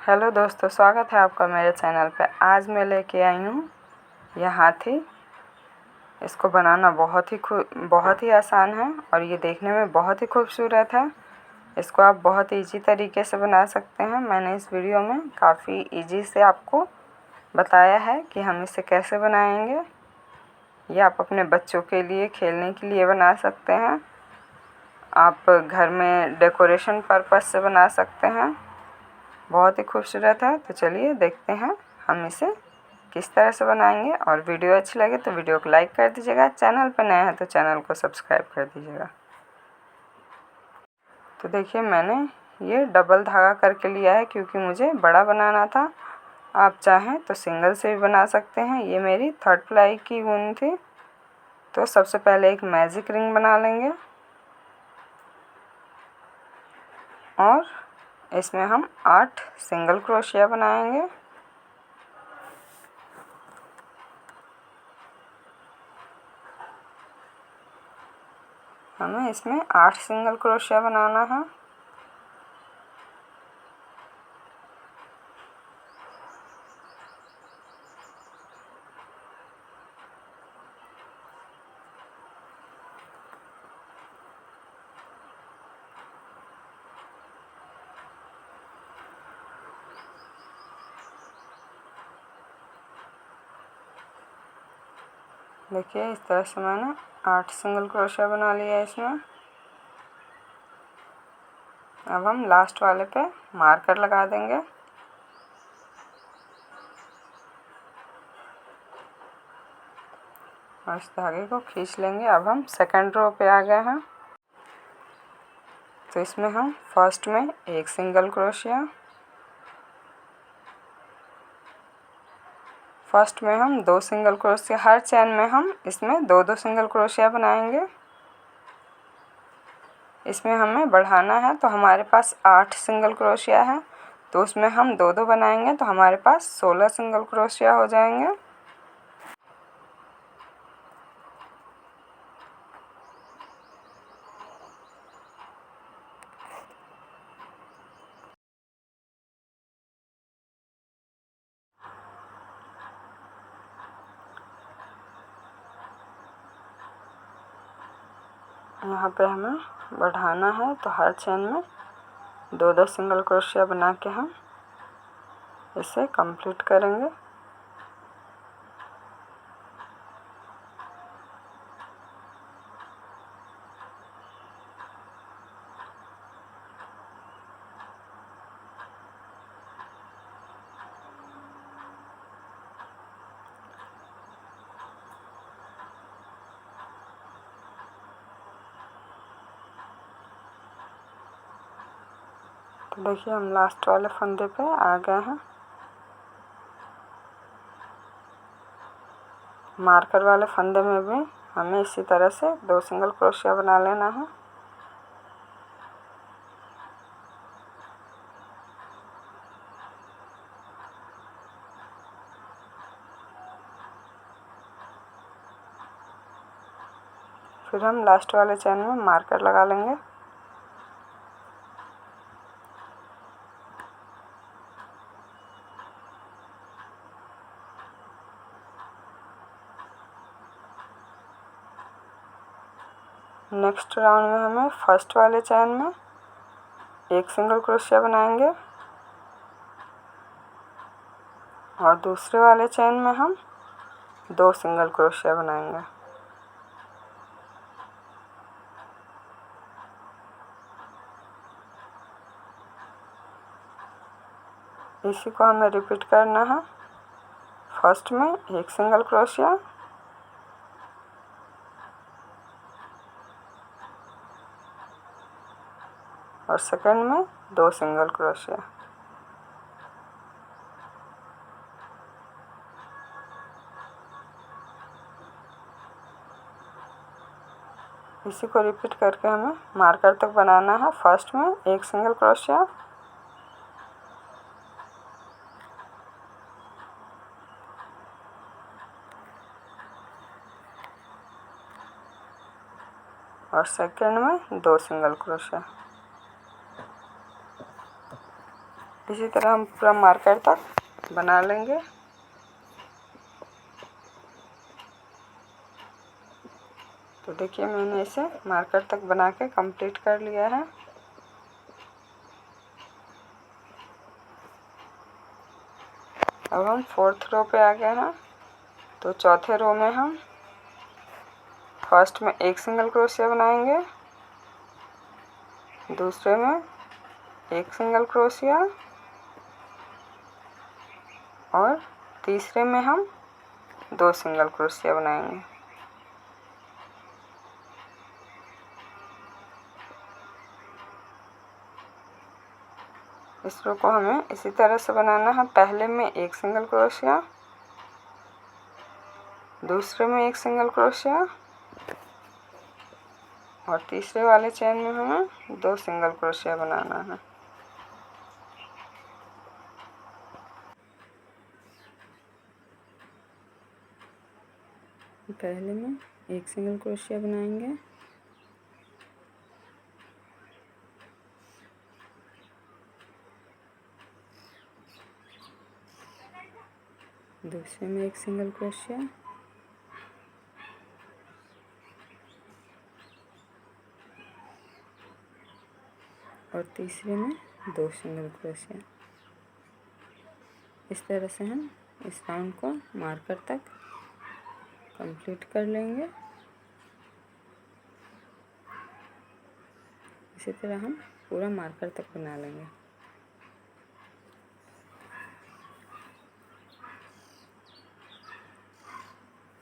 Hello दोस्तों, स्वागत है आपका मेरे चैनल पे। आज मैं लेके आई हूँ यह हाथी। इसको बनाना बहुत ही आसान है और ये देखने में बहुत ही खूबसूरत है। इसको आप बहुत इजी तरीके से बना सकते हैं। मैंने इस वीडियो में काफ़ी इजी से आपको बताया है कि हम इसे कैसे बनाएंगे। ये आप अपने बच्चों के लिए खेलने के लिए बना सकते हैं। आप घर में डेकोरेशन पर्पस से बना सकते हैं। बहुत ही खूबसूरत है। तो चलिए देखते हैं हम इसे किस तरह से बनाएंगे। और वीडियो अच्छी लगे तो वीडियो को लाइक कर दीजिएगा। चैनल पर नया है तो चैनल को सब्सक्राइब कर दीजिएगा। तो देखिए, मैंने ये डबल धागा करके लिया है क्योंकि मुझे बड़ा बनाना था। आप चाहें तो सिंगल से भी बना सकते हैं। ये मेरी 3rd प्लाई की ऊन थी। तो सबसे पहले एक मैजिक रिंग बना लेंगे और इसमें हम 8 सिंगल क्रोशिया बनाएंगे। हमें इसमें 8 सिंगल क्रोशिया बनाना है। देखिए, इस तरह से मैंने 8 सिंगल क्रोशिया बना लिया है इसमें। अब हम लास्ट वाले पे मार्कर लगा देंगे। और इस धागे को खींच लेंगे। अब हम सेकंड रो पे आ गए हैं। तो इसमें हम फर्स्ट में एक सिंगल क्रोशिया, फर्स्ट में हम 2 सिंगल क्रोशिया, हर चेन में हम इसमें 2-2 सिंगल क्रोशिया बनाएंगे। इसमें हमें बढ़ाना है तो हमारे पास 8 सिंगल क्रोशिया है, तो उसमें हम 2-2 बनाएंगे तो हमारे पास 16 सिंगल क्रोशिया हो जाएंगे। यहाँ पे हमें बढ़ाना है तो हर चेन में 2-2 सिंगल क्रोशिया बना के हम इसे कंप्लीट करेंगे। तो देखिए, हम लास्ट वाले फंदे पे आ गए हैं। मार्कर वाले फंदे में भी हमें इसी तरह से 2 सिंगल क्रोशिया बना लेना है। फिर हम लास्ट वाले चेन में मार्कर लगा लेंगे। नेक्स्ट राउंड में हमें फर्स्ट वाले चेन में एक सिंगल क्रोशिया बनाएंगे और दूसरे वाले चेन में हम 2 सिंगल क्रोशिया बनाएंगे। इसी को हमें रिपीट करना है। फर्स्ट में एक सिंगल क्रोशिया और सेकंड में 2 सिंगल क्रोशिया। इसी को रिपीट करके हमें मार्कर तक बनाना है। फर्स्ट में एक सिंगल क्रोशिया और सेकंड में 2 सिंगल क्रोशिया। इसी तरह हम पूरा मार्कर तक बना लेंगे। तो देखिए मैंने इसे मार्कर तक बना के कंप्लीट कर लिया है। अब हम 4th रो पे आ गए हैं। तो चौथे रो में हम फर्स्ट में एक सिंगल क्रोशिया बनाएंगे, दूसरे में एक सिंगल क्रोशिया और तीसरे में हम 2 सिंगल क्रोशिया बनाएंगे। इस रो को हमें इसी तरह से बनाना है। पहले में एक सिंगल क्रोशिया, दूसरे में एक सिंगल क्रोशिया और तीसरे वाले चेन में हमें 2 सिंगल क्रोशिया बनाना है। पहले में एक सिंगल क्रोशिया बनाएंगे, दूसरे में एक सिंगल क्रोशिया और तीसरे में 2 सिंगल क्रोशिया। इस तरह से हम इस राउंड को मार्कर तक कंप्लीट कर लेंगे। इसी तरह हम पूरा मार्कर तक बना लेंगे।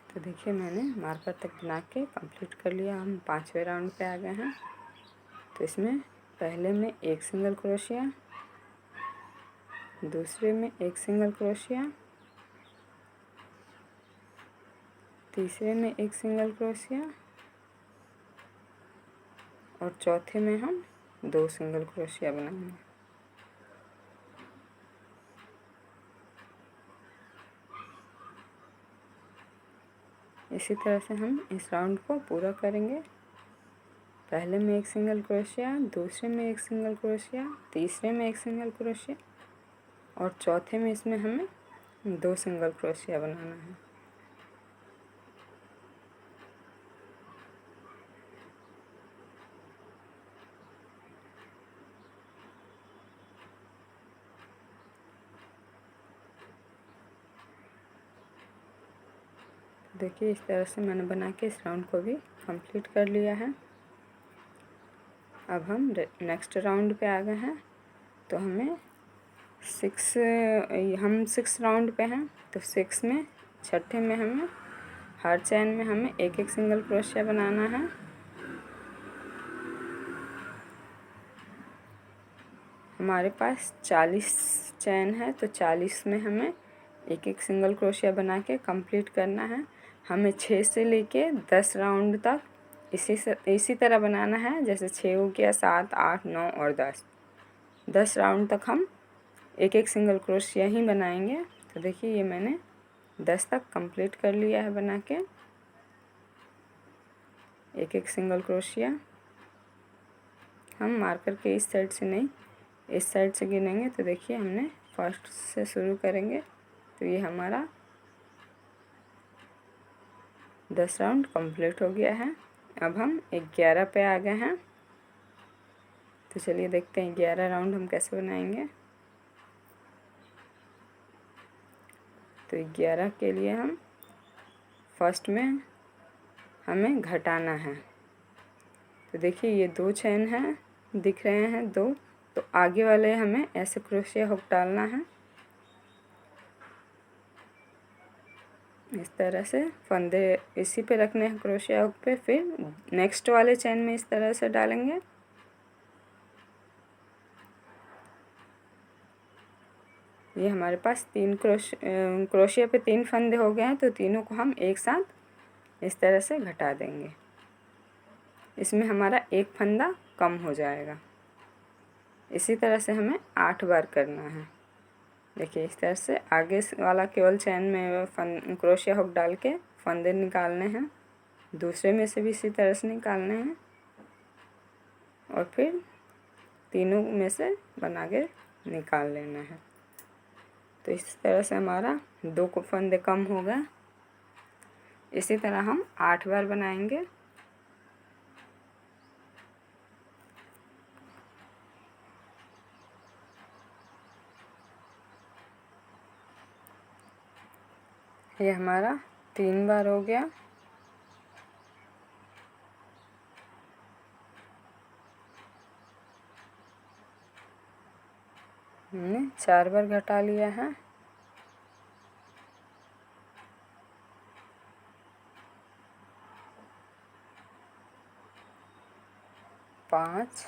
तो देखिए मैंने मार्कर तक बना के कंप्लीट कर लिया। हम 5वें राउंड पे आ गए हैं। तो इसमें पहले में एक सिंगल क्रोशिया, दूसरे में एक सिंगल क्रोशिया, तीसरे में एक सिंगल क्रोशिया और चौथे में हम 2 सिंगल क्रोशिया बनाएंगे। इसी तरह से हम इस राउंड को पूरा करेंगे। पहले में एक सिंगल क्रोशिया, दूसरे में एक सिंगल क्रोशिया, तीसरे में एक सिंगल क्रोशिया और चौथे में इसमें हमें 2 सिंगल क्रोशिया बनाना है। देखिए इस तरह से मैंने बना के इस राउंड को भी कंप्लीट कर लिया है। अब हम नेक्स्ट राउंड पे आ गए हैं। तो हमें 6 राउंड पे हैं। तो 6 में छठे में हमें हर चैन में हमें एक एक सिंगल क्रोशिया बनाना है। हमारे पास 40 चैन है। तो 40 में हमें एक एक सिंगल क्रोशिया बना के कंप्लीट करना है। हमें 6 से लेके 10 राउंड तक इसी तरह बनाना है। जैसे 6 हो गया, 7, 8, 9 और 10 राउंड तक हम एक एक सिंगल क्रोशिया ही बनाएंगे। तो देखिए ये मैंने 10 तक कंप्लीट कर लिया है बना के। एक एक सिंगल क्रोशिया हम मार्कर के इस साइड से नहीं, इस साइड से गिनेंगे। तो देखिए हमने फर्स्ट से शुरू करेंगे। तो ये हमारा 10 राउंड कंप्लीट हो गया है। अब हम 11 पे आ गए हैं। तो चलिए देखते हैं 11 राउंड हम कैसे बनाएंगे। तो 11 के लिए हम फर्स्ट में हमें घटाना है। तो देखिए ये 2 चेन हैं, दिख रहे हैं 2। तो आगे वाले हमें ऐसे क्रोशिया हुक डालना है। इस तरह से फंदे इसी पे रखने हैं क्रोशिया हुक पे। फिर नेक्स्ट वाले चेन में इस तरह से डालेंगे। ये हमारे पास 3 क्रोशिया पे 3 फंदे हो गए हैं। तो तीनों को हम एक साथ इस तरह से घटा देंगे। इसमें हमारा एक फंदा कम हो जाएगा। इसी तरह से हमें 8 बार करना है। देखिए इस तरह से आगे वाला केवल चैन में क्रोशिया हुक डाल के फंदे निकालने हैं। दूसरे में से भी इसी तरह से निकालने हैं और फिर तीनों में से बना के निकाल लेना है। तो इस तरह से हमारा 2 फंदे कम हो गए। इसी तरह हम 8 बार बनाएंगे। ये हमारा 3 बार हो गया। हमने 4 बार घटा लिया है। पाँच,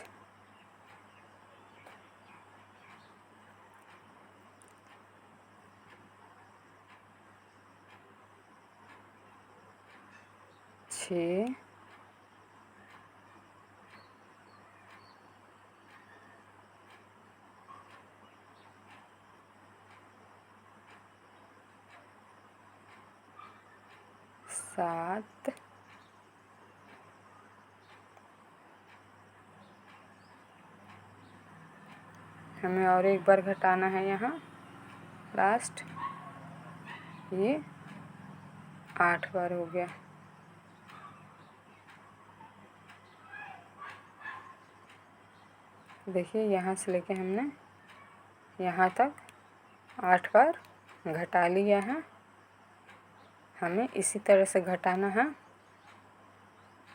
6, 7, 8 हमें और एक बार घटाना है यहाँ लास्ट। ये 8 बार हो गया। देखिए यहाँ से लेके हमने यहाँ तक 8 बार घटा लिया है। हमें इसी तरह से घटाना है।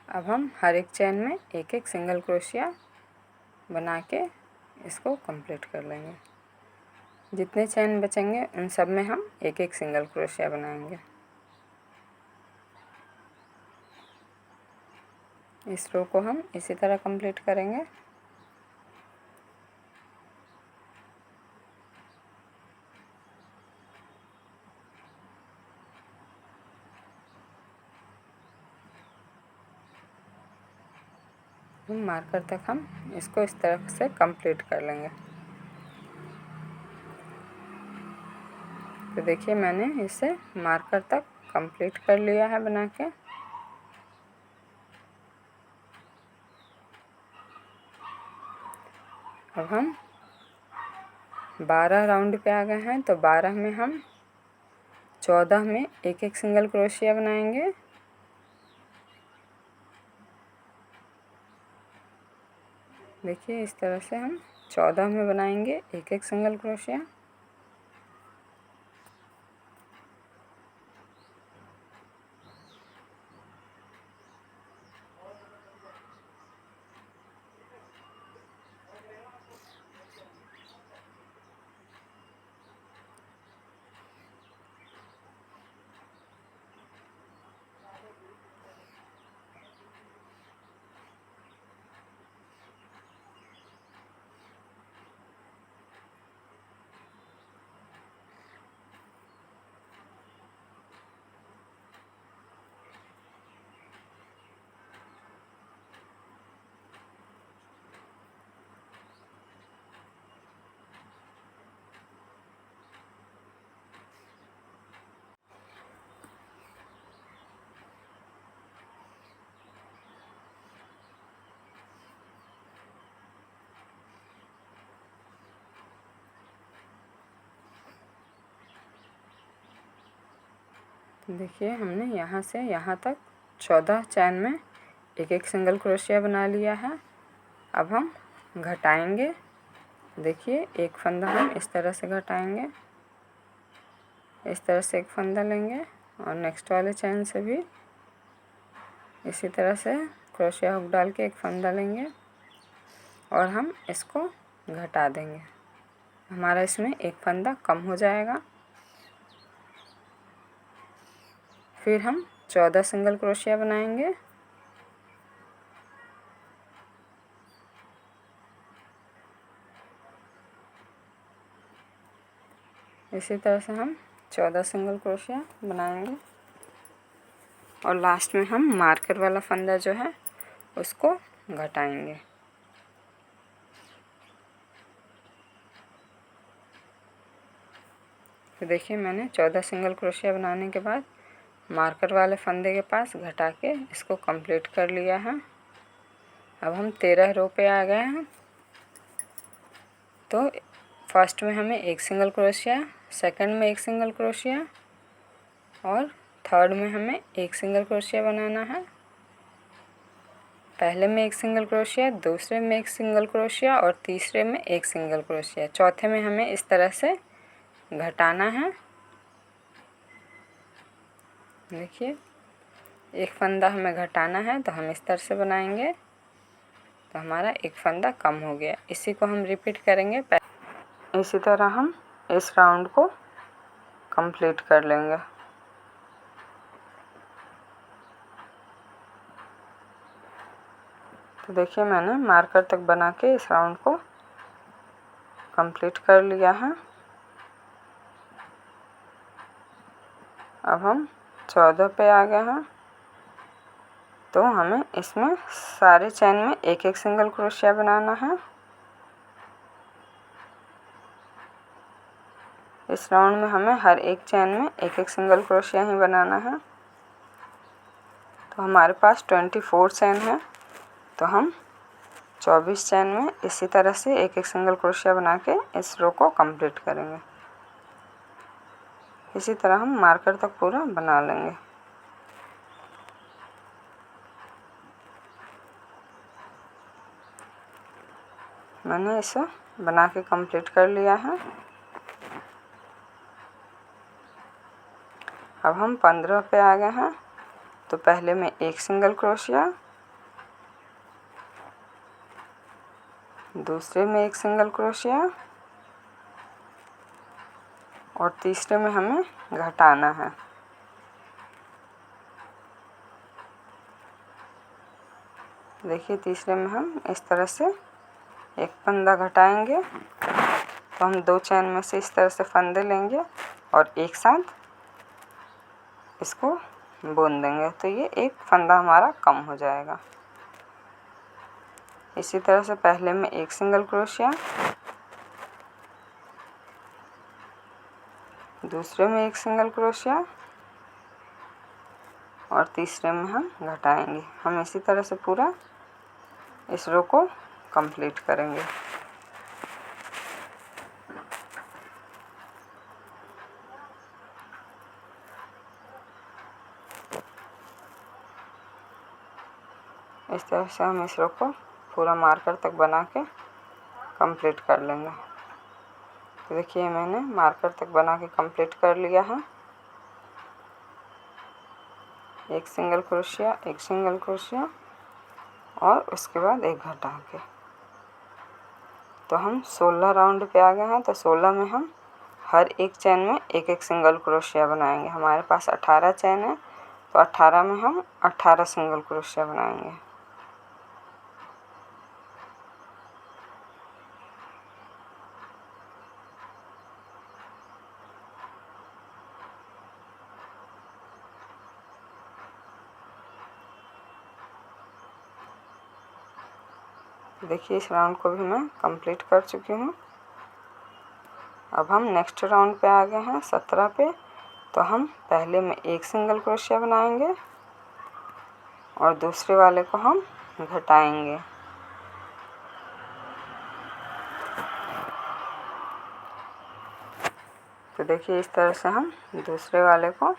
अब हम हर एक चेन में एक एक सिंगल क्रोशिया बना के इसको कंप्लीट कर लेंगे। जितने चेन बचेंगे उन सब में हम एक एक सिंगल क्रोशिया बनाएंगे। इस रो को हम इसी तरह कंप्लीट करेंगे। मार्कर तक हम इसको इस तरह से कंप्लीट कर लेंगे। तो देखिए मैंने इसे मार्कर तक कंप्लीट कर लिया है बना के। अब हम 12 राउंड पे आ गए हैं। तो 12 में हम 14 में एक एक सिंगल क्रोशिया बनाएंगे। देखिए इस तरह से हम 14 में बनाएंगे एक एक सिंगल क्रोशिया। देखिए हमने यहाँ से यहाँ तक 14 चैन में एक एक सिंगल क्रोशिया बना लिया है। अब हम घटाएंगे। देखिए एक फंदा हम इस तरह से घटाएंगे। इस तरह से एक फंदा लेंगे और नेक्स्ट वाले चैन से भी इसी तरह से क्रोशिया हुक डाल के एक फंदा लेंगे और हम इसको घटा देंगे। हमारा इसमें एक फंदा कम हो जाएगा। फिर हम 14 सिंगल क्रोशिया बनाएंगे। इसी तरह से हम 14 सिंगल क्रोशिया बनाएंगे और लास्ट में हम मार्कर वाला फंदा जो है उसको घटाएंगे। तो देखिए मैंने 14 सिंगल क्रोशिया बनाने के बाद मार्कर वाले फंदे के पास घटा के इसको कंप्लीट कर लिया है। अब हम 13 रो पे आ गए हैं। तो फर्स्ट में हमें एक सिंगल क्रोशिया, सेकंड में एक सिंगल क्रोशिया और थर्ड में हमें एक सिंगल क्रोशिया बनाना है। पहले में एक सिंगल क्रोशिया, दूसरे में एक सिंगल क्रोशिया और तीसरे में एक सिंगल क्रोशिया। चौथे में हमें इस तरह से घटाना है। देखिए एक फंदा हमें घटाना है तो हम इस तरह से बनाएंगे तो हमारा एक फंदा कम हो गया। इसी को हम रिपीट करेंगे। इसी तरह हम इस राउंड को कंप्लीट कर लेंगे। तो देखिए मैंने मार्कर तक बना के इस राउंड को कंप्लीट कर लिया है। अब हम 14 पे आ गए हैं तो हमें इसमें सारे चेन में एक एक सिंगल क्रोशिया बनाना है। इस राउंड में हमें हर एक चेन में एक एक सिंगल क्रोशिया ही बनाना है। तो हमारे पास 24 चेन है तो हम 24 चेन में इसी तरह से एक एक सिंगल क्रोशिया बना के इस रो को कंप्लीट करेंगे। इसी तरह हम मार्कर तक पूरा बना लेंगे। मैंने इसे बना के कंप्लीट कर लिया है। अब हम 15 पे आ गए हैं तो पहले में एक सिंगल क्रोशिया, दूसरे में एक सिंगल क्रोशिया और तीसरे में हमें घटाना है। देखिए तीसरे में हम इस तरह से एक फंदा घटाएंगे तो हम 2 चेन में से इस तरह से फंदे लेंगे और एक साथ इसको बुन देंगे तो ये एक फंदा हमारा कम हो जाएगा। इसी तरह से पहले में एक सिंगल क्रोशिया, दूसरे में एक सिंगल क्रोशिया और तीसरे में हम घटाएंगे। हम इसी तरह से पूरा इस रो को कंप्लीट करेंगे। इस तरह से हम इस रो को पूरा मार्कर तक बना के कंप्लीट कर लेंगे। तो देखिए मैंने मार्कर तक बना के कंप्लीट कर लिया है। एक सिंगल क्रोशिया, एक सिंगल क्रोशिया और उसके बाद एक घटा के। तो हम 16 राउंड पे आ गए हैं तो 16 में हम हर एक चेन में एक एक सिंगल क्रोशिया बनाएंगे। हमारे पास 18 चेन है तो 18 में हम 18 सिंगल क्रोशिया बनाएंगे। देखिए इस राउंड को भी मैं कंप्लीट कर चुकी हूँ। अब हम नेक्स्ट राउंड पे आ गए हैं 17 पे तो हम पहले में एक सिंगल क्रोशिया बनाएंगे और दूसरे वाले को हम घटाएंगे। तो देखिए इस तरह से हम दूसरे वाले को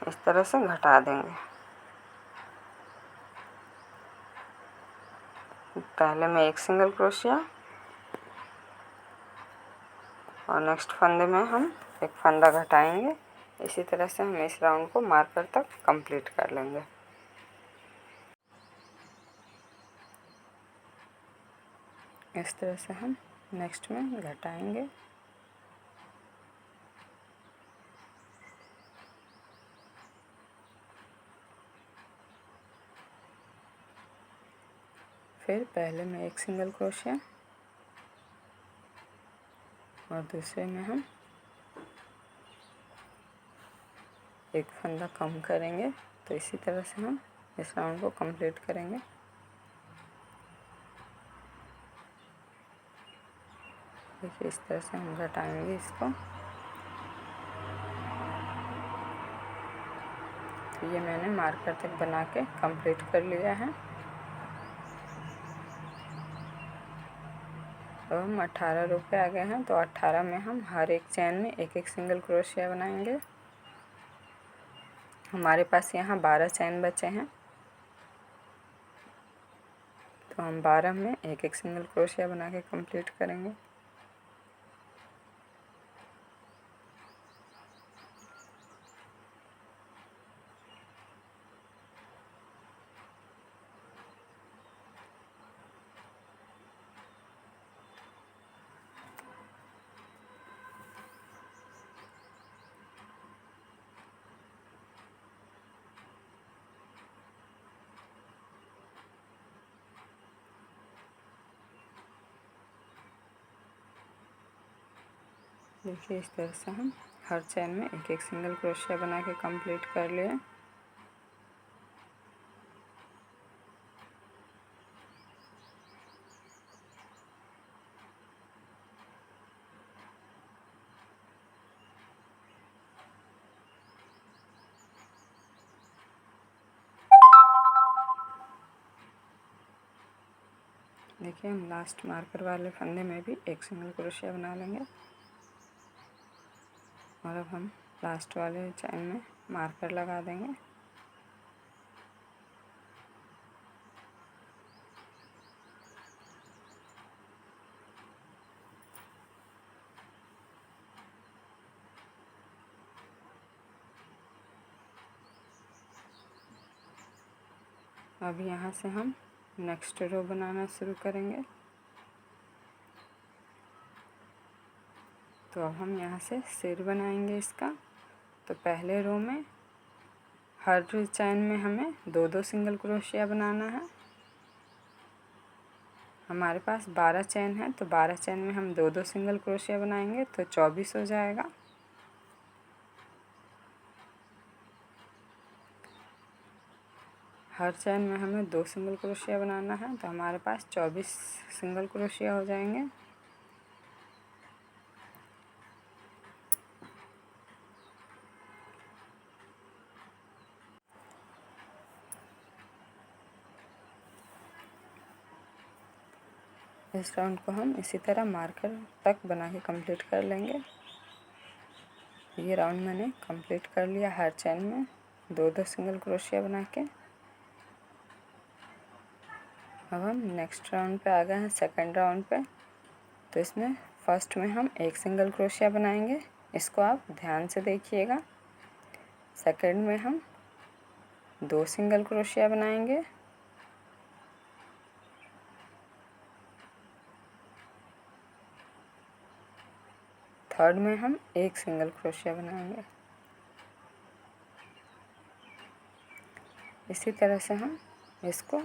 इस तरह से घटा देंगे। पहले में एक सिंगल क्रोशिया और नेक्स्ट फंदे में हम एक फंदा घटाएंगे। इसी तरह से हम इस राउंड को मार्कर तक कंप्लीट कर लेंगे। इस तरह से हम नेक्स्ट में घटाएंगे। फिर पहले में एक सिंगल क्रोशिया और दूसरे में हम एक फंदा कम करेंगे। तो इसी तरह से हम इस राउंड को कंप्लीट करेंगे। देखिए इस तरह से हम घटाएंगे इसको। तो ये मैंने मार्कर तक बना के कंप्लीट कर लिया है। तो हम 18 रो पे आ गए हैं। तो 18 में हम हर एक चैन में एक एक सिंगल क्रोशिया बनाएंगे। हमारे पास यहाँ 12 चैन बचे हैं, तो हम 12 में एक एक सिंगल क्रोशिया बना के कंप्लीट करेंगे। देखिए इस तरह से हम हर चैन में एक एक सिंगल क्रोशिया बना के कंप्लीट कर लिए। देखिए हम लास्ट मार्कर वाले फंदे में भी एक सिंगल क्रोशिया बना लेंगे और अब हम लास्ट वाले चैन में मार्कर लगा देंगे। अब यहाँ से हम नेक्स्ट रो बनाना शुरू करेंगे। तो अब हम यहाँ से सिर बनाएंगे इसका। तो पहले रो में हर चैन में हमें दो दो सिंगल क्रोशिया बनाना है। हमारे पास 12 चैन है, तो 12 चैन में हम दो दो सिंगल क्रोशिया बनाएंगे तो 24 हो जाएगा। हर चैन में हमें दो सिंगल क्रोशिया बनाना है, तो हमारे पास 24 सिंगल क्रोशिया हो जाएंगे। इस राउंड को हम इसी तरह मार्कर तक बना के कंप्लीट कर लेंगे। ये राउंड मैंने कंप्लीट कर लिया हर चैन में दो दो सिंगल क्रोशिया बना के। अब हम नेक्स्ट राउंड पे आ गए हैं, सेकंड राउंड पे। तो इसमें फर्स्ट में हम एक सिंगल क्रोशिया बनाएंगे, इसको आप ध्यान से देखिएगा। सेकंड में हम दो सिंगल क्रोशिया बनाएंगे। थर्ड में हम एक सिंगल क्रोशिया बनाएंगे। इसी तरह से हम इसको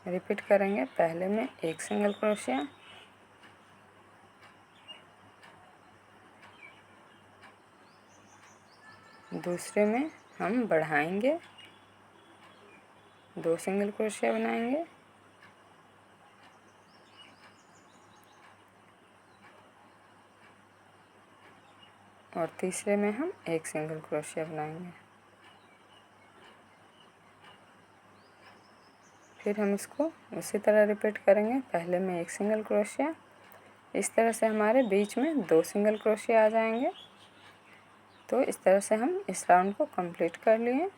रिपीट करेंगे। पहले में एक सिंगल क्रोशिया, दूसरे में हम बढ़ाएंगे, दो सिंगल क्रोशिया बनाएंगे, और तीसरे में हम एक सिंगल क्रोशिया बनाएंगे। फिर हम इसको उसी तरह रिपीट करेंगे। पहले में एक सिंगल क्रोशिया, इस तरह से हमारे बीच में दो सिंगल क्रोशिया आ जाएंगे। तो इस तरह से हम इस राउंड को कंप्लीट कर लिए।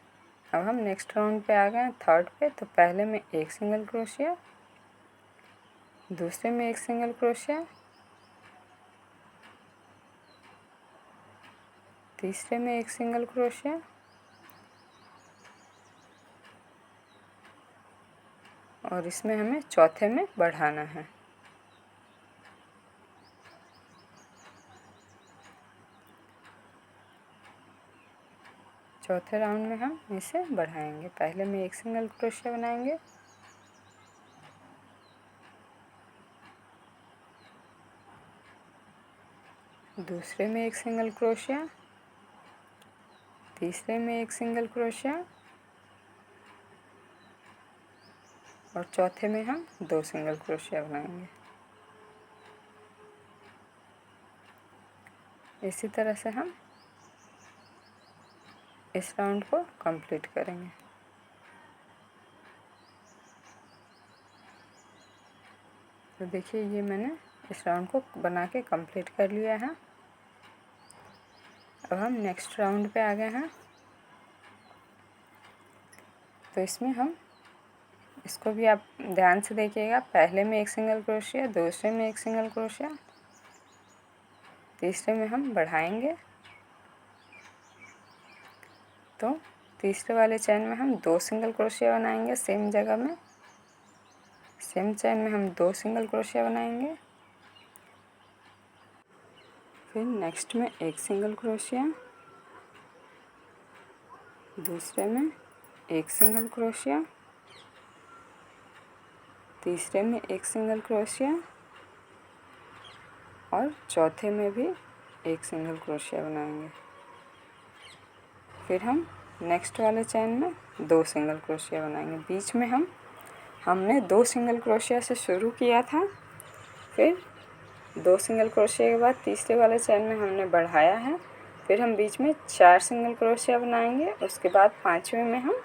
अब हम नेक्स्ट राउंड पे आ गए हैं, थर्ड पे। तो पहले में एक सिंगल क्रोशिया, दूसरे में एक सिंगल क्रोशिया, तीसरे में एक सिंगल क्रोशिया, और इसमें हमें चौथे में बढ़ाना है। चौथे राउंड में हम इसे बढ़ाएंगे। पहले में एक सिंगल क्रोशिया बनाएंगे, दूसरे में एक सिंगल क्रोशिया, तीसरे में एक सिंगल क्रोशिया, और चौथे में हम दो सिंगल क्रोशिया बनाएंगे। इसी तरह से हम इस राउंड को कंप्लीट करेंगे। तो देखिए ये मैंने इस राउंड को बना के कंप्लीट कर लिया है। अब हम नेक्स्ट राउंड पे आ गए हैं। तो इसमें हम इसको भी आप ध्यान से देखिएगा। पहले में एक सिंगल क्रोशिया, दूसरे में एक सिंगल क्रोशिया, तीसरे में हम बढ़ाएंगे। तो तीसरे वाले चेन में हम 2 सिंगल क्रोशिया बनाएंगे सेम जगह में। सेम चेन में हम 2 सिंगल क्रोशिया बनाएंगे। फिर नेक्स्ट में एक सिंगल क्रोशिया, दूसरे में एक सिंगल क्रोशिया, तीसरे में एक सिंगल क्रोशिया और चौथे में भी एक सिंगल क्रोशिया बनाएंगे। फिर हम नेक्स्ट वाले चेन में 2 सिंगल क्रोशिया बनाएंगे। बीच में हमने 2 सिंगल क्रोशिया से शुरू किया था। फिर 2 सिंगल क्रोशिया के बाद तीसरे वाले चेन में हमने बढ़ाया है। फिर हम बीच में 4 सिंगल क्रोशिया बनाएंगे। उसके बाद 5वें में हम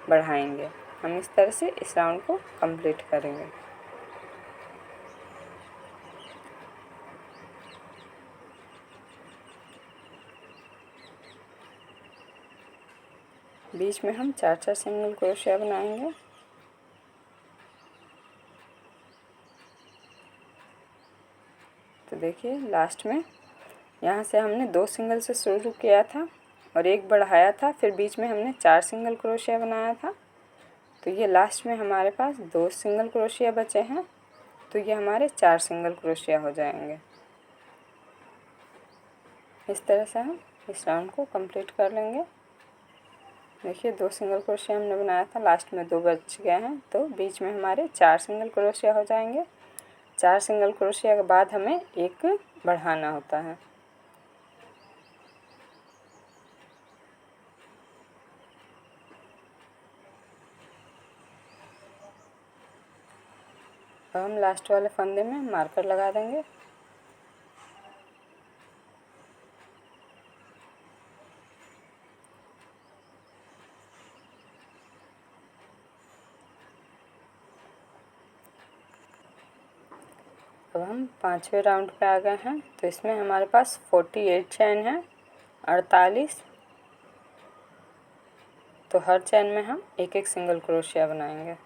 बढ़ाएंगे। हम इस तरह से इस राउंड को कंप्लीट करेंगे। बीच में हम 4-4 सिंगल क्रोशिया बनाएंगे। तो देखिए लास्ट में यहाँ से हमने 2 सिंगल से शुरू किया था और एक बढ़ाया था। फिर बीच में हमने 4 सिंगल क्रोशिया बनाया था। तो ये लास्ट में हमारे पास 2 सिंगल क्रोशिया बचे हैं। तो ये हमारे 4 सिंगल क्रोशिया हो जाएंगे। इस तरह से हम इस राउंड को कंप्लीट कर लेंगे। देखिए 2 सिंगल क्रोशिया हमने बनाया था, लास्ट में 2 बच गए हैं। तो बीच में हमारे 4 सिंगल क्रोशिया हो जाएंगे। 4 सिंगल क्रोशिया के बाद हमें एक बढ़ाना होता है। अब हम लास्ट वाले फंदे में मार्कर लगा देंगे। अब हम 5वें राउंड पे आ गए हैं। तो इसमें हमारे पास 48 चैन है, 48। तो हर चैन में हम एक एक सिंगल क्रोशिया बनाएंगे।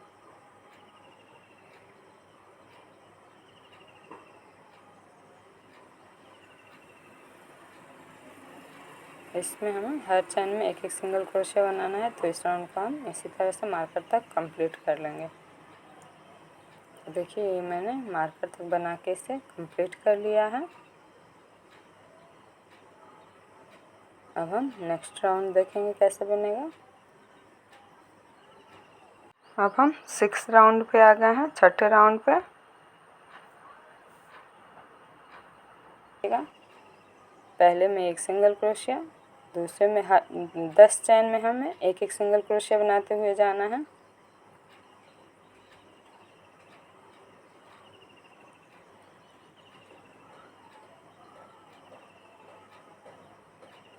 इसमें हमें हर चैन में एक एक सिंगल क्रोशिया बनाना है। तो इस राउंड को हम इसी तरह से मार्कर तक कंप्लीट कर लेंगे। तो देखिए ये मैंने मार्कर तक बना के इसे कंप्लीट कर लिया है। अब हम नेक्स्ट राउंड देखेंगे कैसे बनेगा। अब हम 6 राउंड पे आ गए हैं, 6ठे राउंड पे। पहले में एक सिंगल क्रोशिया, दूसरे में 10 चैन में हमें एक एक सिंगल क्रोशिया बनाते हुए जाना है।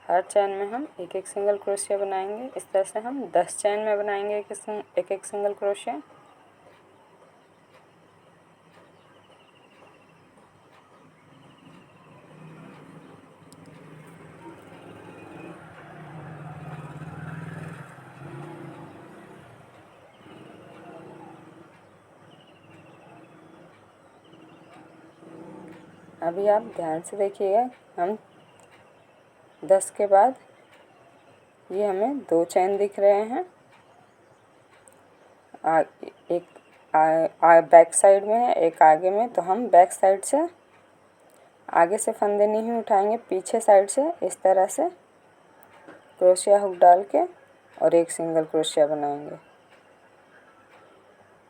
हर चैन में हम एक एक सिंगल क्रोशिया बनाएंगे। इस तरह से हम 10 चैन में बनाएंगे एक एक सिंगल क्रोशिया। अभी आप ध्यान से देखिएगा, हम 10 के बाद ये हमें 2 चैन दिख रहे हैं। एक बैक साइड में है, एक आगे में। तो हम बैक साइड से आगे से फंदे नहीं उठाएंगे, पीछे साइड से इस तरह से क्रोशिया हुक डाल के और एक सिंगल क्रोशिया बनाएंगे।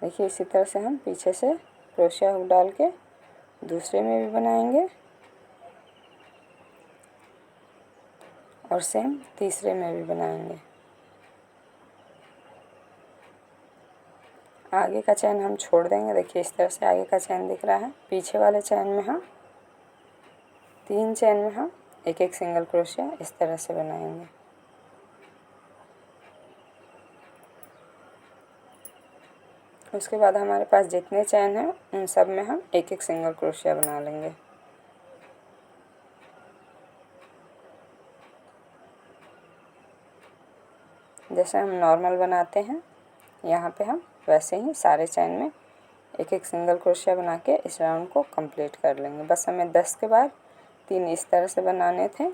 देखिए इसी तरह से हम पीछे से क्रोशिया हुक डाल के दूसरे में भी बनाएंगे और सेम तीसरे में भी बनाएंगे। आगे का चैन हम छोड़ देंगे। देखिए इस तरह से आगे का चैन दिख रहा है। पीछे वाले चैन में हम 3 चैन में हम एक एक सिंगल क्रोशिया इस तरह से बनाएंगे। उसके बाद हमारे पास जितने चैन हैं उन सब में हम एक एक सिंगल क्रोशिया बना लेंगे। जैसे हम नॉर्मल बनाते हैं यहाँ पे हम वैसे ही सारे चैन में एक एक सिंगल क्रोशिया बना के इस राउंड को कंप्लीट कर लेंगे। बस हमें 10 के बाद 3 इस तरह से बनाने थे,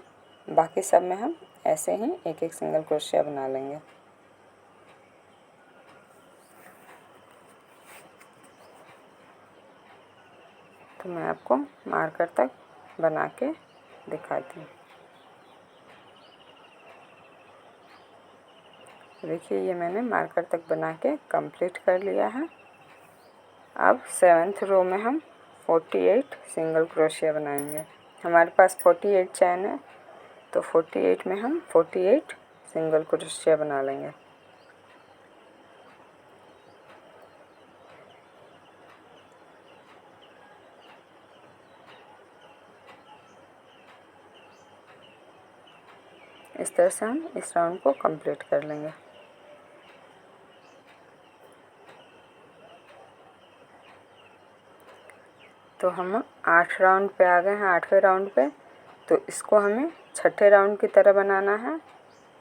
बाकी सब में हम ऐसे ही एक एक सिंगल क्रोशिया बना लेंगे। तो मैं आपको मार्कर तक बना के दिखाती हूँ। देखिए ये मैंने मार्कर तक बना के कंप्लीट कर लिया है। अब 7th रो में हम 48 सिंगल क्रोशिया बनाएंगे। हमारे पास 48 चैन है, तो 48 में हम 48 सिंगल क्रोशिया बना लेंगे। इस तरह से हम इस राउंड को कंप्लीट कर लेंगे। तो हम 8 राउंड पे आ गए हैं, 8वें राउंड पे। तो इसको हमें छठे राउंड की तरह बनाना है।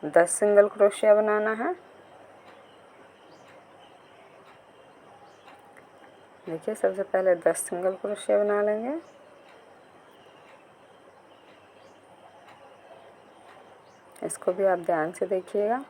10 सिंगल क्रोशिया बनाना है। देखिए सबसे पहले 10 सिंगल क्रोशिया बना लेंगे। इसको भी आप ध्यान से देखिएगा।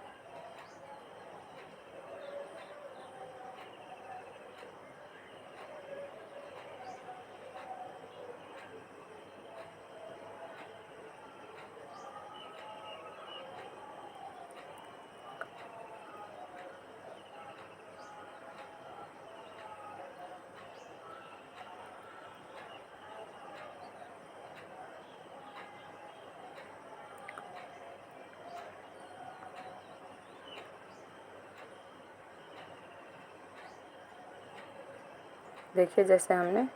देखिए जैसे हमने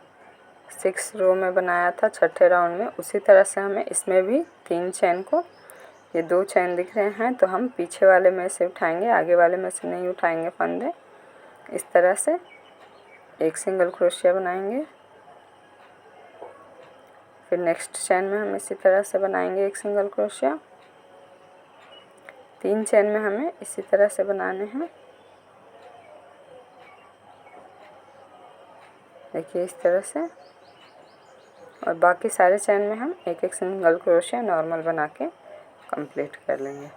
6 रो में बनाया था छठे राउंड में, उसी तरह से हमें इसमें भी 3 चैन को, ये 2 चैन दिख रहे हैं तो हम पीछे वाले में से उठाएंगे, आगे वाले में से नहीं उठाएंगे फंदे। इस तरह से एक सिंगल क्रोशिया बनाएंगे। फिर नेक्स्ट चैन में हम इसी तरह से बनाएंगे एक सिंगल क्रोशिया। 3 चैन में हमें इसी तरह से बनाने हैं। देखिए इस तरह से, और बाकी सारे चैन में हम एक एक सिंगल क्रोशिया नॉर्मल बना के कंप्लीट कर लेंगे।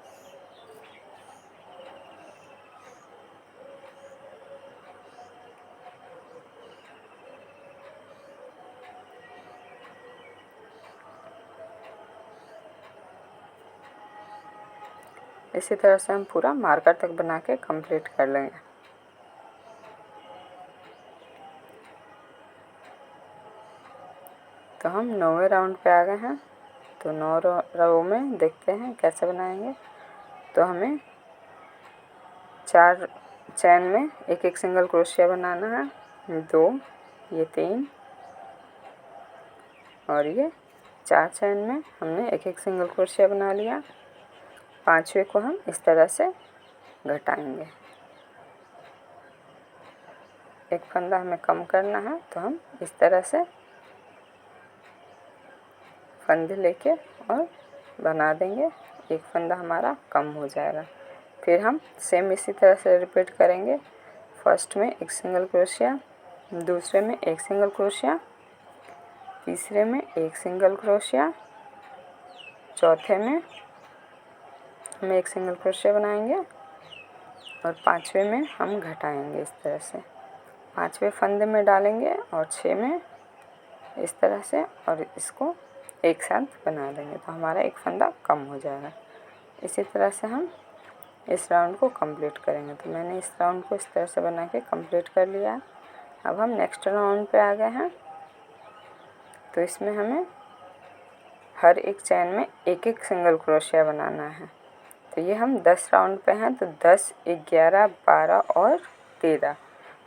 इसी तरह से हम पूरा मार्कर तक बना के कंप्लीट कर लेंगे। तो हम 9वें राउंड पे आ गए हैं। तो 9 रो में देखते हैं कैसे बनाएंगे। तो हमें 4 चैन में एक एक सिंगल क्रोशिया बनाना है। 2, ये 3 और ये 4 चैन में हमने एक एक सिंगल क्रोशिया बना लिया। 5वें को हम इस तरह से घटाएंगे। एक फंदा हमें कम करना है, तो हम इस तरह से फंदे लेके और बना देंगे। एक फंदा हमारा कम हो जाएगा। फिर हम सेम इसी तरह से रिपीट करेंगे। फर्स्ट में एक सिंगल क्रोशिया, दूसरे में एक सिंगल क्रोशिया, तीसरे में एक सिंगल क्रोशिया, चौथे में हम एक सिंगल क्रोशिया बनाएंगे और 5वें में हम घटाएंगे इस तरह से। 5वें फंदे में डालेंगे और 6 में इस तरह से, और इसको एक साथ बना देंगे तो हमारा एक फंदा कम हो जाएगा। इसी तरह से हम इस राउंड को कंप्लीट करेंगे। तो मैंने इस राउंड को इस तरह से बना के कंप्लीट कर लिया। अब हम नेक्स्ट राउंड पे आ गए हैं। तो इसमें हमें हर एक चैन में एक एक सिंगल क्रोशिया बनाना है। तो ये हम 10 राउंड पे हैं, तो 10, 11, 12 और 13,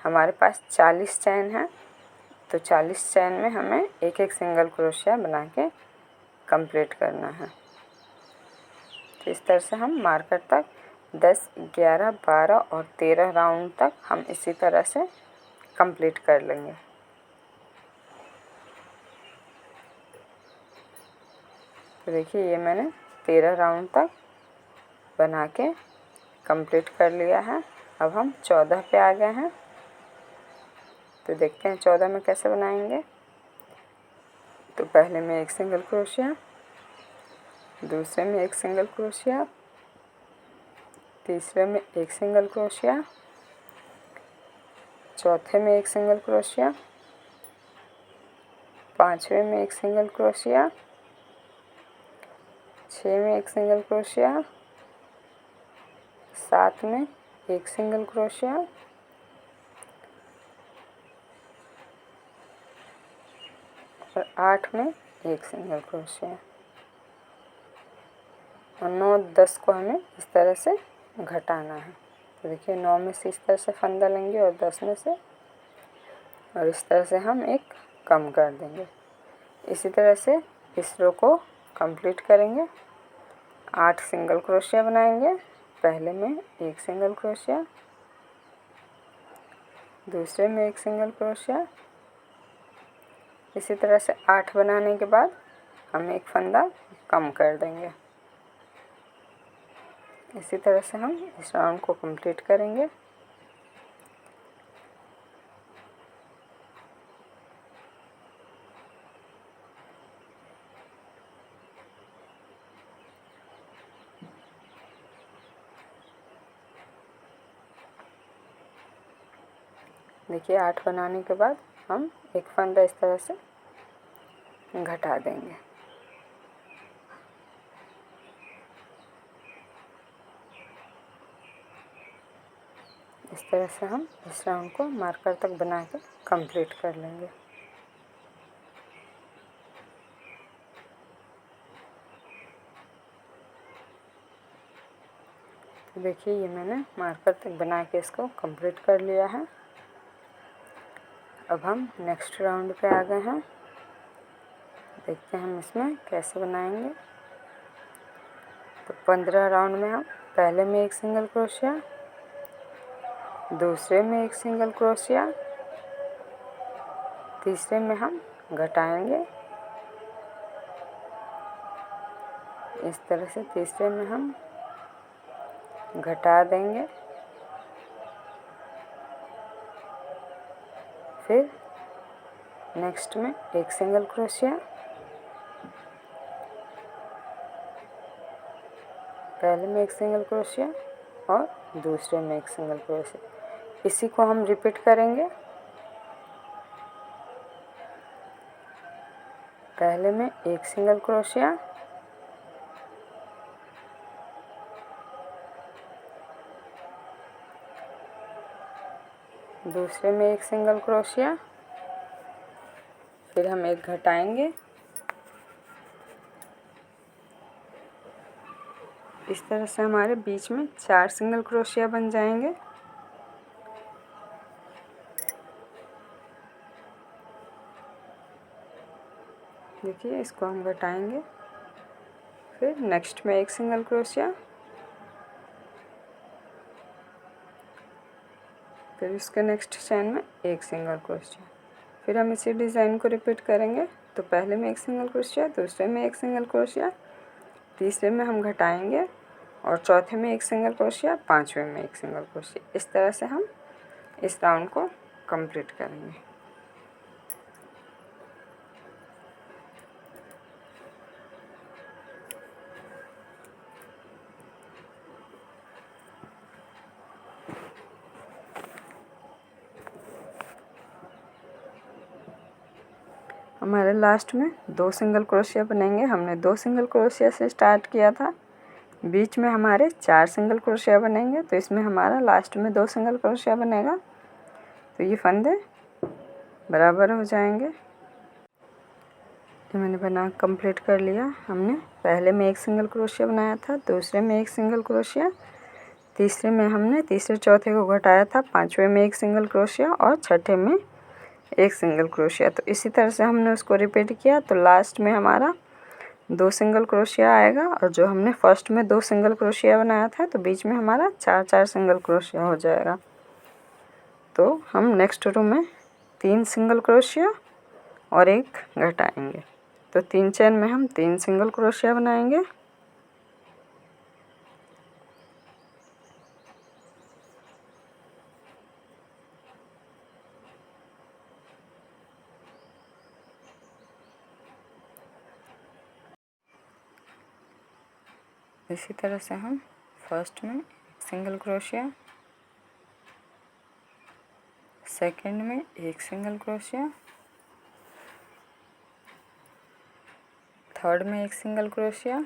हमारे पास 40 चैन है। तो 40 चैन में हमें एक एक सिंगल क्रोशिया बना के कंप्लीट करना है। तो इस तरह से हम मार्कर तक 10, 11, 12 और 13 राउंड तक हम इसी तरह से कंप्लीट कर लेंगे। तो देखिए ये मैंने 13 राउंड तक बना के कंप्लीट कर लिया है। अब हम 14 पे आ गए हैं। तो देखते हैं 14 में कैसे बनाएंगे। तो पहले में एक सिंगल क्रोशिया, दूसरे में एक सिंगल क्रोशिया, तीसरे में एक सिंगल क्रोशिया, चौथे में एक सिंगल क्रोशिया, पांचवें में एक सिंगल क्रोशिया, 6 में एक सिंगल क्रोशिया, 7 में एक सिंगल क्रोशिया, और 8 में एक सिंगल क्रोशिया, और 9 10 को हमें इस तरह से घटाना है। तो देखिए 9 में से इस तरह से फंदा लेंगे और 10 में से, और इस तरह से हम एक कम कर देंगे। इसी तरह से इस रो को कंप्लीट करेंगे। 8 सिंगल क्रोशिया बनाएंगे। पहले में एक सिंगल क्रोशिया, दूसरे में एक सिंगल क्रोशिया। इसी तरह से 8 बनाने के बाद हम एक फंदा कम कर देंगे। इसी तरह से हम इस राउंड को कंप्लीट करेंगे। देखिए 8 बनाने के बाद हम एक फंदा इस तरह से घटा देंगे। इस तरह से हम इस राउंड को मार्कर तक बना के कंप्लीट कर लेंगे। तो देखिए ये मैंने मार्कर तक बना के इसको कंप्लीट कर लिया है। अब हम नेक्स्ट राउंड पे आ गए हैं। देखते हैं हम इसमें कैसे बनाएंगे। तो 15 राउंड में हम पहले में एक सिंगल क्रोशिया, दूसरे में एक सिंगल क्रोशिया, तीसरे में हम घटाएंगे। इस तरह से तीसरे में हम घटा देंगे। फिर नेक्स्ट में एक सिंगल क्रोशिया, पहले में एक सिंगल क्रोशिया और दूसरे में एक सिंगल क्रोशिया। इसी को हम रिपीट करेंगे। पहले में एक सिंगल क्रोशिया, दूसरे में एक सिंगल क्रोशिया, फिर हम एक घटाएंगे। इस तरह से हमारे बीच में 4 सिंगल क्रोशिया बन जाएंगे। देखिए इसको हम घटाएंगे। फिर नेक्स्ट में एक सिंगल क्रोशिया, फिर इसके नेक्स्ट चेन में एक सिंगल क्रोशिया। फिर हम इसी डिज़ाइन को रिपीट करेंगे। तो पहले में एक सिंगल क्रोशिया, दूसरे में एक सिंगल क्रोशिया, तीसरे में हम घटाएंगे और चौथे में एक सिंगल क्रोशिया, पांचवें में एक सिंगल क्रोशिया। इस तरह से हम इस राउंड को कंप्लीट करेंगे। हमारे लास्ट में 2 सिंगल क्रोशिया बनेंगे। हमने 2 सिंगल क्रोशिया से स्टार्ट किया था। बीच में हमारे 4 सिंगल क्रोशिया बनेंगे। तो इसमें हमारा लास्ट में 2 सिंगल क्रोशिया बनेगा। तो ये फंदे बराबर हो जाएंगे। ये मैंने बना कंप्लीट कर लिया। हमने पहले में एक सिंगल क्रोशिया बनाया था, दूसरे में एक सिंगल क्रोशिया, तीसरे में हमने तीसरे चौथे को घटाया था, पांचवें में एक सिंगल क्रोशिया और छठे में एक सिंगल क्रोशिया। तो इसी तरह से हमने उसको रिपीट किया। तो लास्ट में हमारा 2 सिंगल क्रोशिया आएगा, और जो हमने फर्स्ट में 2 सिंगल क्रोशिया बनाया था तो बीच में हमारा 4 4 सिंगल क्रोशिया हो जाएगा। तो हम नेक्स्ट रो में 3 सिंगल क्रोशिया और 1 घटाएंगे। तो 3 चेन में हम 3 सिंगल क्रोशिया बनाएंगे। इसी तरह से हम फर्स्ट में सिंगल क्रोशिया, सेकंड में 1 सिंगल क्रोशिया, थर्ड में 1 सिंगल क्रोशिया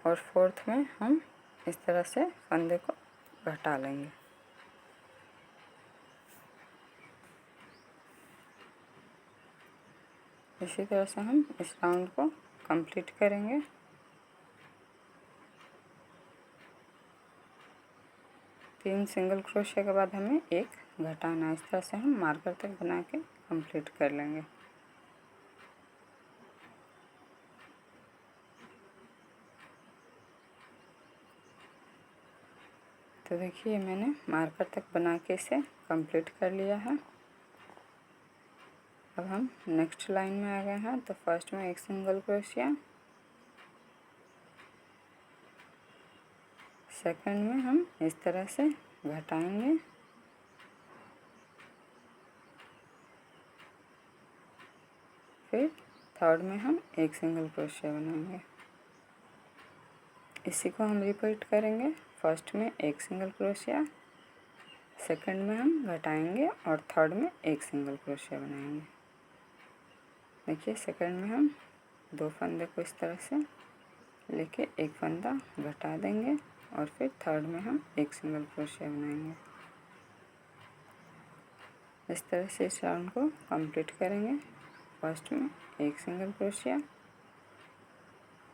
और फोर्थ में हम इस तरह से फंदे को घटा लेंगे। इसी तरह से हम इस राउंड को कंप्लीट करेंगे। तीन सिंगल क्रोशिया के बाद हमें 1 घटाना है। इस तरह से हम मार्कर तक बना के कंप्लीट कर लेंगे। तो देखिए मैंने मार्कर तक बना के इसे कंप्लीट कर लिया है। अब हम नेक्स्ट लाइन में आ गए हैं। तो फर्स्ट में 1 सिंगल क्रोशिया, सेकंड में हम इस तरह से घटाएंगे, फिर थर्ड में हम 1 सिंगल क्रोशिया बनाएंगे। इसी को हम रिपीट करेंगे। फर्स्ट में 1 सिंगल क्रोशिया, सेकंड में हम घटाएंगे और थर्ड में 1 सिंगल क्रोशिया बनाएंगे। देखिए सेकंड में हम 2 फंदे को इस तरह से लेके 1 फंदा घटा देंगे और फिर थर्ड में हम 1 सिंगल क्रोशिया बनाएंगे। इस तरह से इस राउंड को कंप्लीट करेंगे। फर्स्ट में 1 सिंगल क्रोशिया,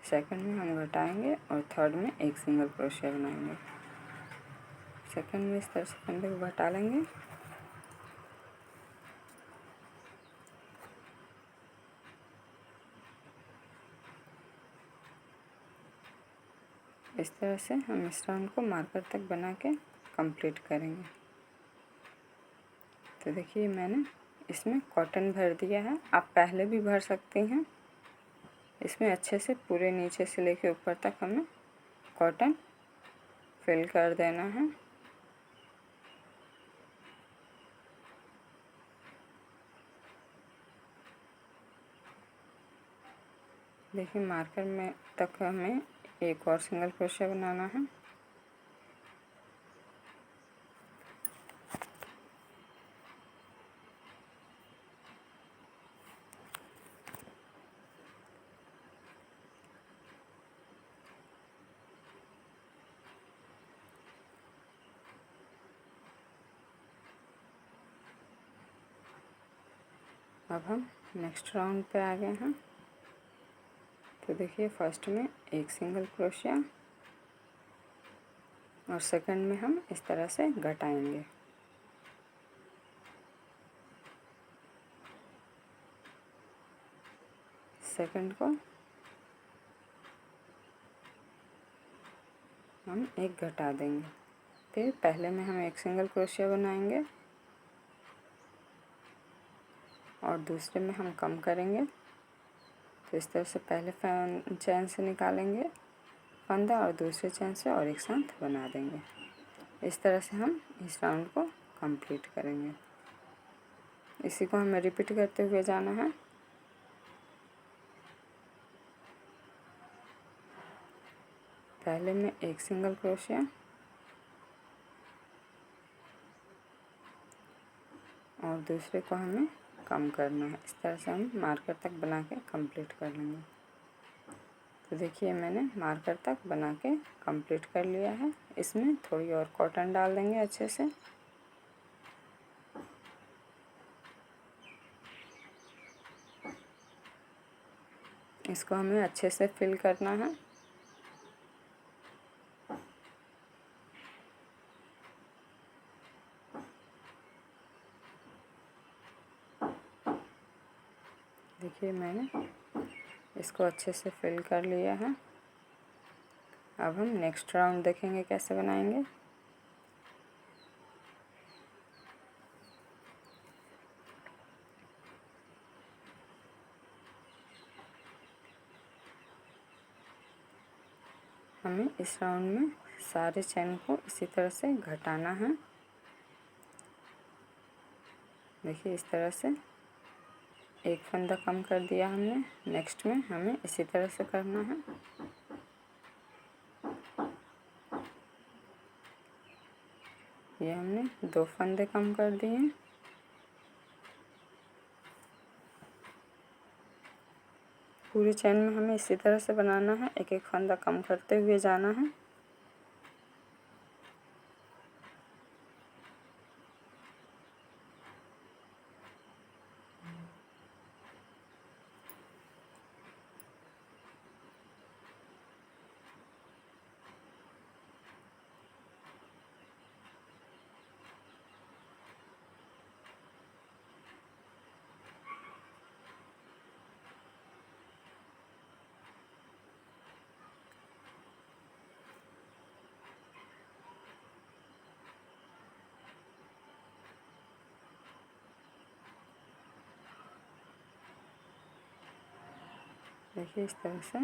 सेकंड में हम घटाएंगे और थर्ड में 1 सिंगल क्रोशिया बनाएंगे। सेकंड में इस तरह से फंदे को घटा लेंगे, इस तरह से हम इस राउंड को मार्कर तक बना के कंप्लीट करेंगे। तो देखिए मैंने इसमें कॉटन भर दिया है। आप पहले भी भर सकती हैं। इसमें अच्छे से पूरे नीचे से लेके ऊपर तक हमें कॉटन फिल कर देना है। देखिए मार्कर में तक हमें 1 और सिंगल क्रोशिया बनाना है। अब हम नेक्स्ट राउंड पे आ गए हैं। तो देखिए फर्स्ट में 1 सिंगल क्रोशिया और सेकंड में हम इस तरह से घटाएंगे। सेकंड को हम 1 घटा देंगे। फिर पहले में हम 1 सिंगल क्रोशिया बनाएंगे और दूसरे में हम कम करेंगे। तो इस तरह से पहले चैन से निकालेंगे फंदा और दूसरे चैन से और एक साथ बना देंगे। इस तरह से हम इस राउंड को कंप्लीट करेंगे। इसी को हमें रिपीट करते हुए जाना है। पहले में 1 सिंगल क्रोशिया और दूसरे को हमें कम करना है। इस तरह से हम मार्कर तक बना के कंप्लीट कर लेंगे। तो देखिए मैंने मार्कर तक बना के कंप्लीट कर लिया है। इसमें थोड़ी और कॉटन डाल देंगे अच्छे से। इसको हमें अच्छे से फिल करना है। देखिए मैंने इसको अच्छे से फिल कर लिया है। अब हम नेक्स्ट राउंड देखेंगे कैसे बनाएंगे। हमें इस राउंड में सारे चैन को इसी तरह से घटाना है। देखिए इस तरह से एक फंदा कम कर दिया हमने। नेक्स्ट में हमें इसी तरह से करना है। ये हमने 2 फंदे कम कर दिए। पूरी चैन में हमें इसी तरह से बनाना है, एक एक फंदा कम करते हुए जाना है। देखिए इस तरह से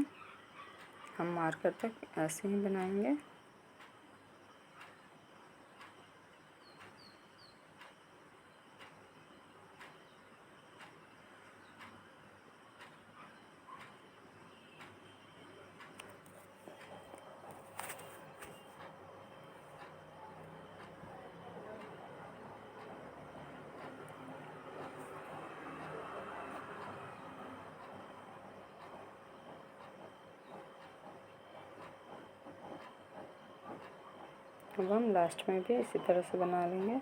हम मार्कर तक ऐसे ही बनाएंगे। अब हम लास्ट में भी इसी तरह से बना लेंगे।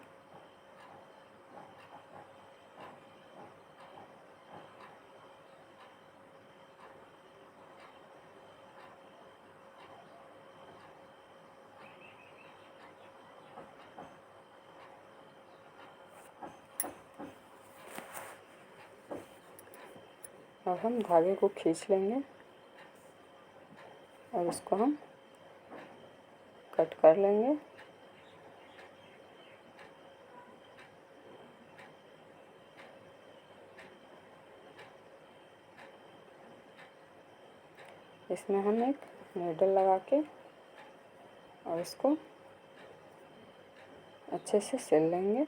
अब हम धागे को खींच लेंगे और इसको हम कट कर लेंगे। इसमें हम एक नीडल लगा के और इसको अच्छे से सिल लेंगे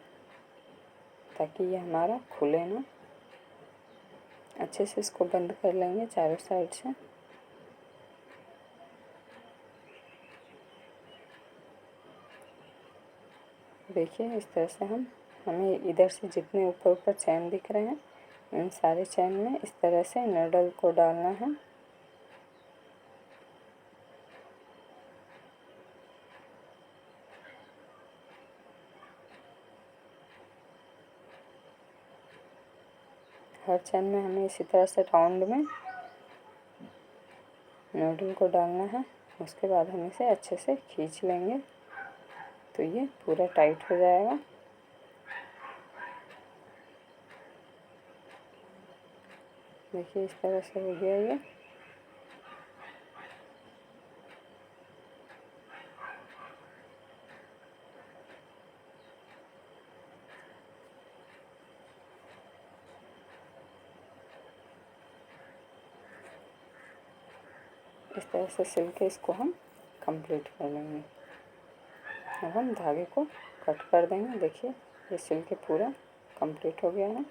ताकि ये हमारा खुले ना। अच्छे से इसको बंद कर लेंगे चारों साइड से। देखिए इस तरह से हमें इधर से जितने ऊपर ऊपर चैन दिख रहे हैं इन सारे चैन में इस तरह से नीडल को डालना है। हर चैन में हमें इसी तरह से राउंड में नीडल को डालना है। उसके बाद हम इसे अच्छे से खींच लेंगे तो ये पूरा टाइट हो जाएगा। देखिए इस तरह से हो गया ये। इस तरह से सिल के इसको हम कंप्लीट कर लेंगे। अब हम धागे को कट कर देंगे। देखिए ये सिल के पूरा कंप्लीट हो गया है।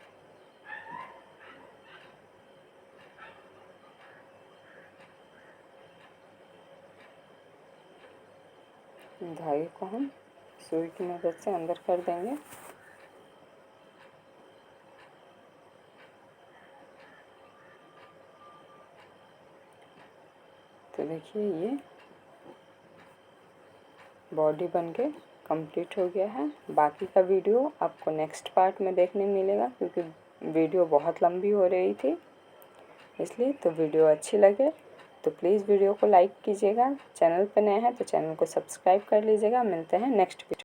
धागे को हम सुई की मदद से अंदर कर देंगे। तो देखिए ये बॉडी बनके कंप्लीट हो गया है। बाकी का वीडियो आपको नेक्स्ट पार्ट में देखने मिलेगा क्योंकि वीडियो बहुत लंबी हो रही थी इसलिए। तो वीडियो अच्छी लगे तो प्लीज़ वीडियो को लाइक कीजिएगा। चैनल पर नए हैं तो चैनल को सब्सक्राइब कर लीजिएगा। मिलते हैं नेक्स्ट वीडियो।